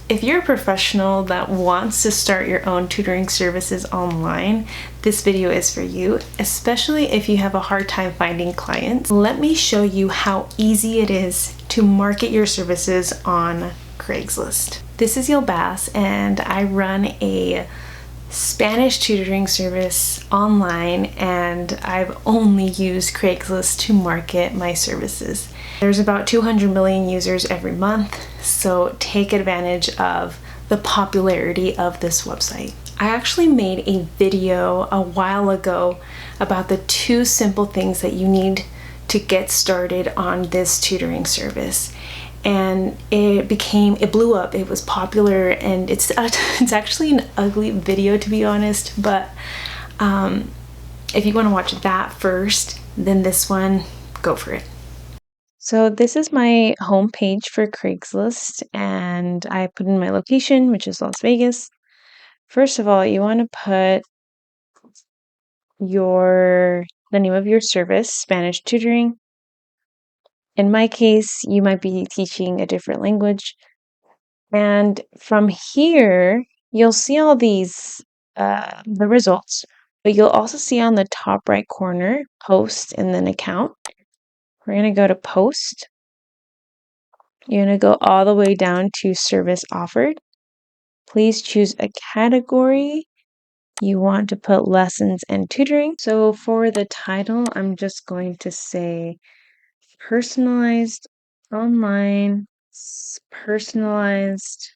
If you're a professional that wants to start your own tutoring services online, this video is for you, especially if you have a hard time finding clients. Let me show you how easy it is to market your services on Craigslist. This is Yilbaz, and I run a Spanish tutoring service online, and I've only used Craigslist to market my services. There's about 200 million users every month, so take advantage of the popularity of this website. I actually made a video a while ago about the 2 simple things that you need to get started on this tutoring service. And it blew up. It was popular, and it's actually an ugly video, to be honest, but if you want to watch that first, then this one, go for it. So this is my home page for Craigslist, and I put in my location, which is Las Vegas. First of all, you want to put the name of your service, Spanish tutoring. In my case, you might be teaching a different language. And from here, you'll see all these, the results, but you'll also see on the top right corner, post and then account. We're going to go to post. You're going to go all the way down to service offered. Please choose a category. You want to put lessons and tutoring. So for the title, I'm just going to say personalized online, personalized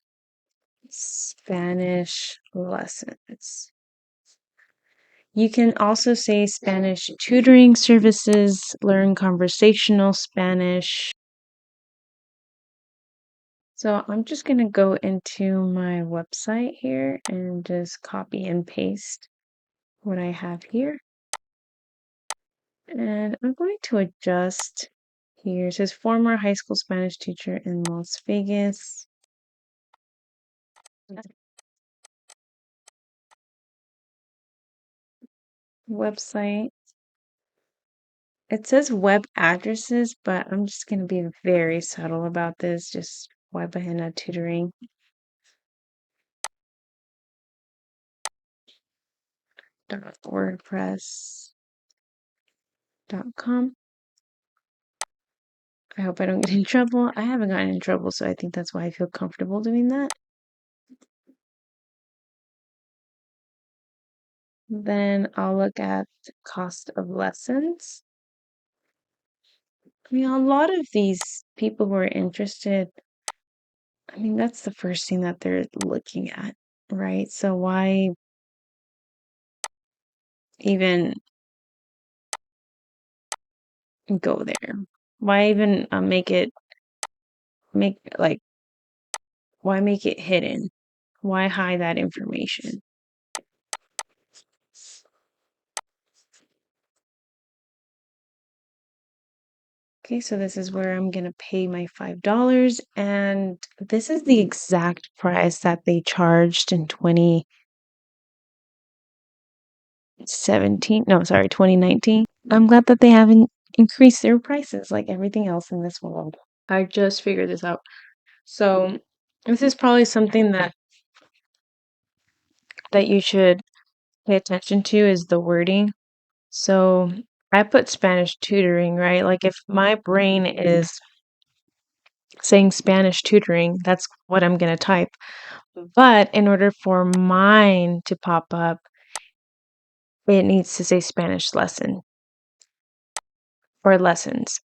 Spanish lessons. You can also say Spanish tutoring services, learn conversational Spanish. So I'm just going to go into my website here and just copy and paste what I have here. And I'm going to adjust here. It says former high school Spanish teacher in Las Vegas. Website. It says web addresses, but I'm just going to be very subtle about this. Just Webahena tutoring. .wordpress.com. I hope I don't get in trouble. I haven't gotten in trouble, so I think that's why I feel comfortable doing that. Then I'll look at cost of lessons. I mean, a lot of these people who are interested, I mean, that's the first thing that they're looking at, right? So why even go there? Why even why make it hidden? Why hide that information? Okay, so this is where I'm going to pay my $5, and this is the exact price that they charged in 2019. I'm glad that they haven't increased their prices like everything else in this world. I just figured this out. So this is probably something that you should pay attention to, is the wording. So I put Spanish tutoring, right? Like if my brain is saying Spanish tutoring, that's what I'm going to type. But in order for mine to pop up, it needs to say Spanish lesson or lessons.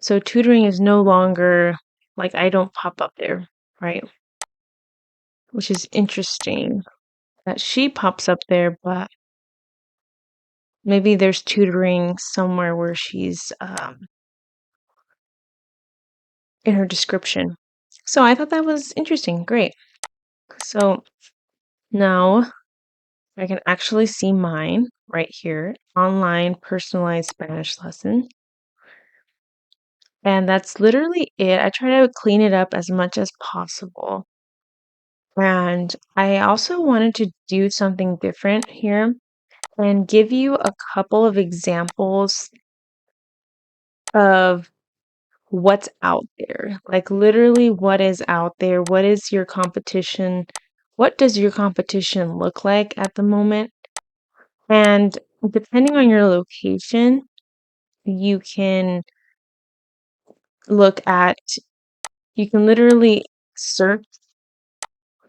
So tutoring is no longer, like, I don't pop up there, right? Which is interesting that she pops up there, but maybe there's tutoring somewhere where she's in her description. So I thought that was interesting. Great. So now I can actually see mine right here, online personalized Spanish lesson. And that's literally it. I try to clean it up as much as possible. And I also wanted to do something different here and give you a couple of examples of what's out there. Like literally what is out there? What is your competition? What does your competition look like at the moment? And depending on your location, you can look at, you can literally search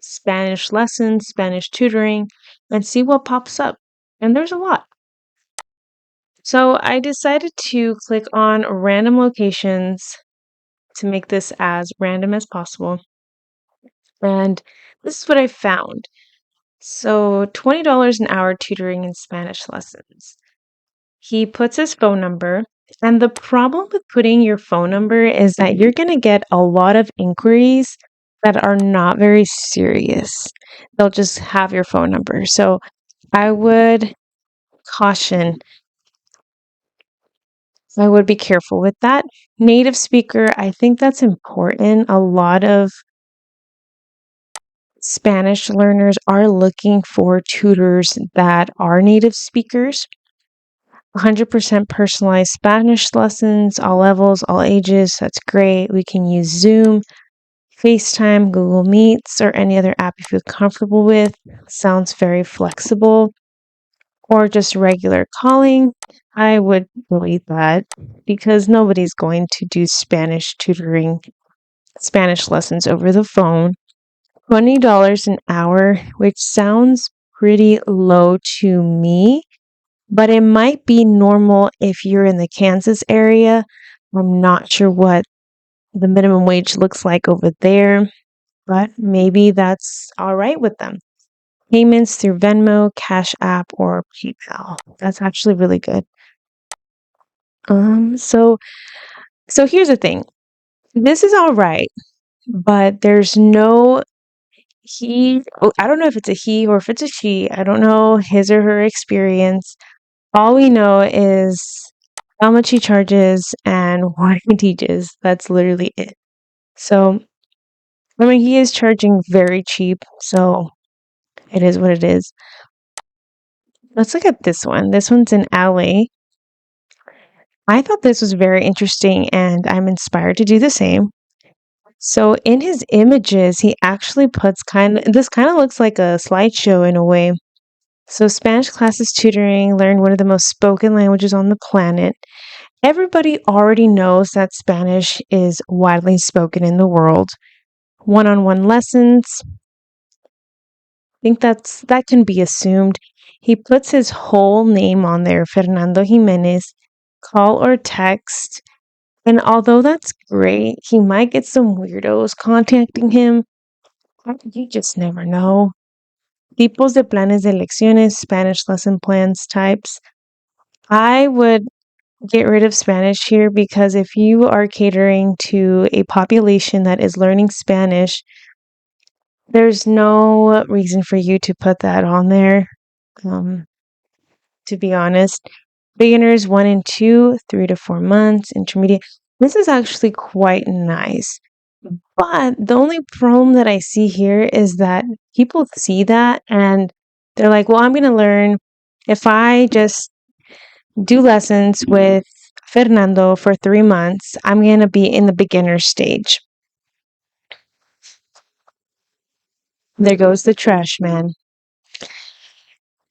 Spanish lessons, Spanish tutoring, and see what pops up. And there's a lot. So I decided to click on random locations to make this as random as possible. And this is what I found. So $20 an hour tutoring in Spanish lessons. He puts his phone number. And the problem with putting your phone number is that you're going to get a lot of inquiries that are not very serious. They'll just have your phone number. So I would caution, I would be careful with that. Native speaker, I think that's important. A lot of Spanish learners are looking for tutors that are native speakers. 100% personalized Spanish lessons, all levels, all ages. That's great. We can use Zoom, FaceTime, Google Meets, or any other app you feel comfortable with. Sounds very flexible. Or just regular calling. I would delete that because nobody's going to do Spanish tutoring, Spanish lessons over the phone. $20 an hour, which sounds pretty low to me, but it might be normal if you're in the Kansas area. I'm not sure what the minimum wage looks like over there, but maybe that's all right with them. Payments through Venmo, Cash App, or PayPal. That's actually really good. So here's the thing. This is all right, but there's no I don't know if it's a he or if it's a she. I don't know his or her experience. All we know is how much he charges and what he teaches. That's literally it. So, I mean, he is charging very cheap, so it is what it is. Let's look at this one. This one's in LA. I thought this was very interesting and I'm inspired to do the same. So in his images, he actually puts this kind of looks like a slideshow in a way. So Spanish classes tutoring, learn one of the most spoken languages on the planet. Everybody already knows that Spanish is widely spoken in the world. One-on-one lessons. I think that can be assumed. He puts his whole name on there, Fernando Jimenez, call or text. And although that's great, he might get some weirdos contacting him. You just never know. Tipos de planes de lecciones, Spanish lesson plans types. I would get rid of Spanish here because if you are catering to a population that is learning Spanish, there's no reason for you to put that on there. To be honest, beginners 1 and 2, 3 to 4 months, intermediate. This is actually quite nice. But the only problem that I see here is that people see that and they're like, well, I'm going to learn if I just do lessons with Fernando for 3 months, I'm going to be in the beginner stage. There goes the trash man.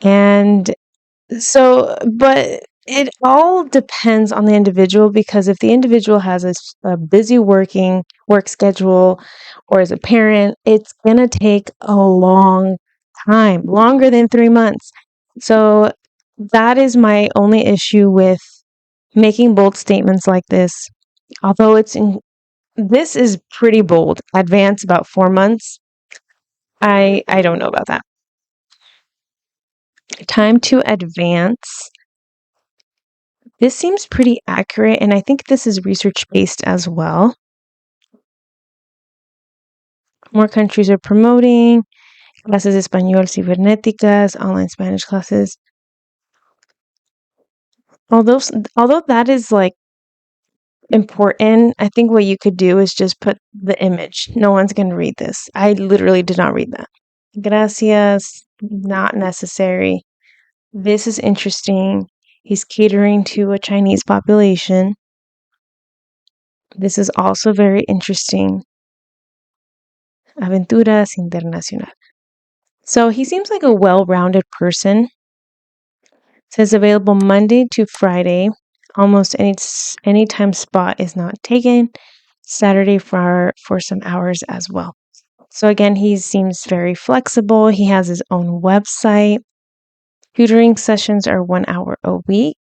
And so, but it all depends on the individual because if the individual has a busy work schedule or is a parent, it's going to take a long time, longer than 3 months. So that is my only issue with making bold statements like this. Although this is pretty bold. Advance about 4 months. I don't know about that. Time to advance. This seems pretty accurate, and I think this is research-based as well. More countries are promoting clases de español cibernéticas, online Spanish classes. Although that is like important, I think what you could do is just put the image. No one's going to read this. I literally did not read that. Gracias, not necessary. This is interesting. He's catering to a Chinese population. This is also very interesting. Aventuras Internacional. So he seems like a well-rounded person. It says available Monday to Friday. Almost any time spot is not taken. Saturday for some hours as well. So again, he seems very flexible. He has his own website. Tutoring sessions are 1 hour a week.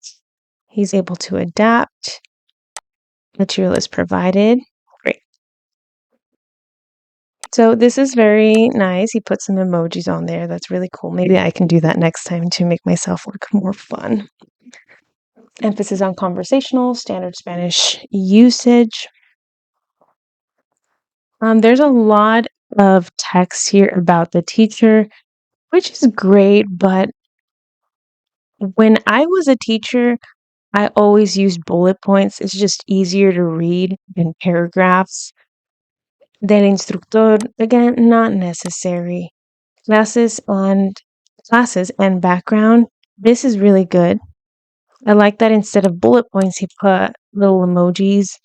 He's able to adapt. Material is provided. Great. So this is very nice. He put some emojis on there. That's really cool. Maybe I can do that next time to make myself look more fun. Emphasis on conversational, standard Spanish usage. There's a lot of text here about the teacher, which is great, but when I was a teacher, I always used bullet points. It's just easier to read than paragraphs. Del instructor, again, not necessary. Classes and background. This is really good. I like that instead of bullet points, he put little emojis.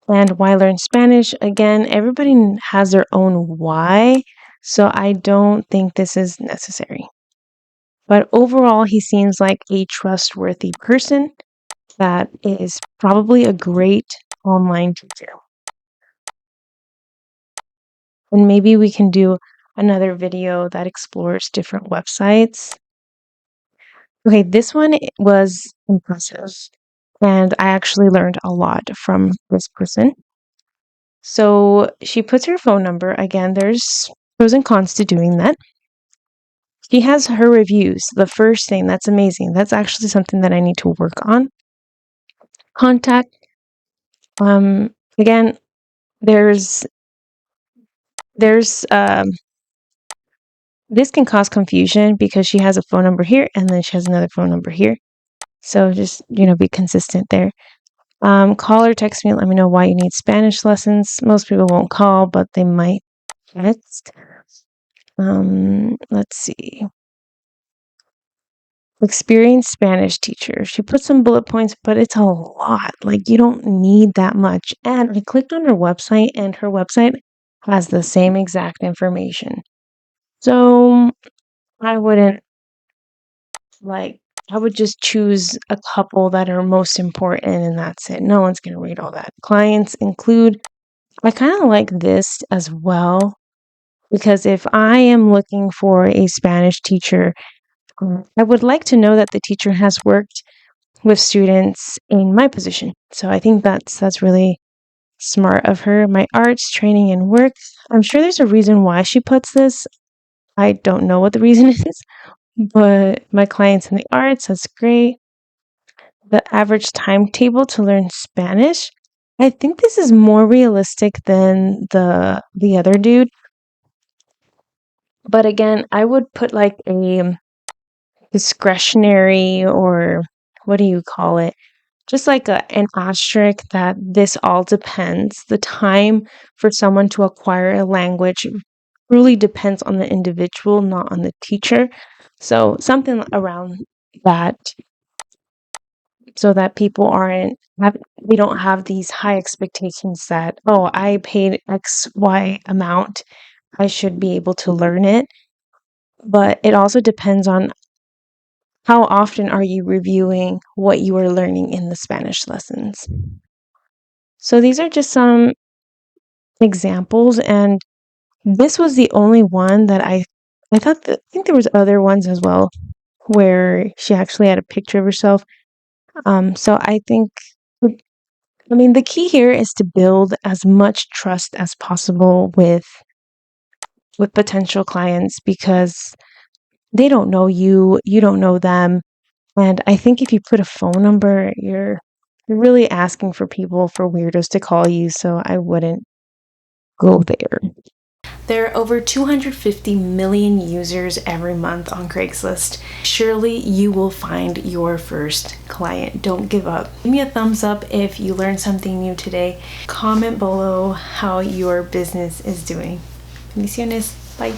And why learn Spanish? Again, everybody has their own why, so I don't think this is necessary. But overall, he seems like a trustworthy person that is probably a great online teacher. And maybe we can do another video that explores different websites. Okay, this one was impressive, and I actually learned a lot from this person. So she puts her phone number. Again, there's pros and cons to doing that. She has her reviews. The first thing, that's amazing. That's actually something that I need to work on. Contact. Again, there's this can cause confusion because she has a phone number here and then she has another phone number here. So just, be consistent there. Call or text me. Let me know why you need Spanish lessons. Most people won't call, but they might text. Let's see. Experienced Spanish teacher. She put some bullet points, but it's a lot. Like, you don't need that much. And I clicked on her website, and her website has the same exact information. So I wouldn't I would just choose a couple that are most important, and that's it. No one's going to read all that. Clients include, I kind of like this as well, because if I am looking for a Spanish teacher, I would like to know that the teacher has worked with students in my position. So I think that's really smart of her. My arts, training, and work. I'm sure there's a reason why she puts this. I don't know what the reason is, but my clients in the arts, that's great. The average timetable to learn Spanish. I think this is more realistic than the other dude. But again, I would put like a discretionary, or what do you call it? Just like an asterisk that this all depends. The time for someone to acquire a language really depends on the individual, not on the teacher. So something around that, so that people we don't have these high expectations that, oh, I paid XY amount, I should be able to learn it. But it also depends on how often are you reviewing what you are learning in the Spanish lessons. So these are just some examples, and this was the only one that I think there was other ones as well where she actually had a picture of herself. So I think, the key here is to build as much trust as possible with potential clients, because they don't know you, you don't know them. And I think if you put a phone number, you're really asking for weirdos to call you. So I wouldn't go there. There are over 250 million users every month on Craigslist. Surely you will find your first client. Don't give up. Give me a thumbs up if you learned something new today. Comment below how your business is doing. Bendiciones. Bye.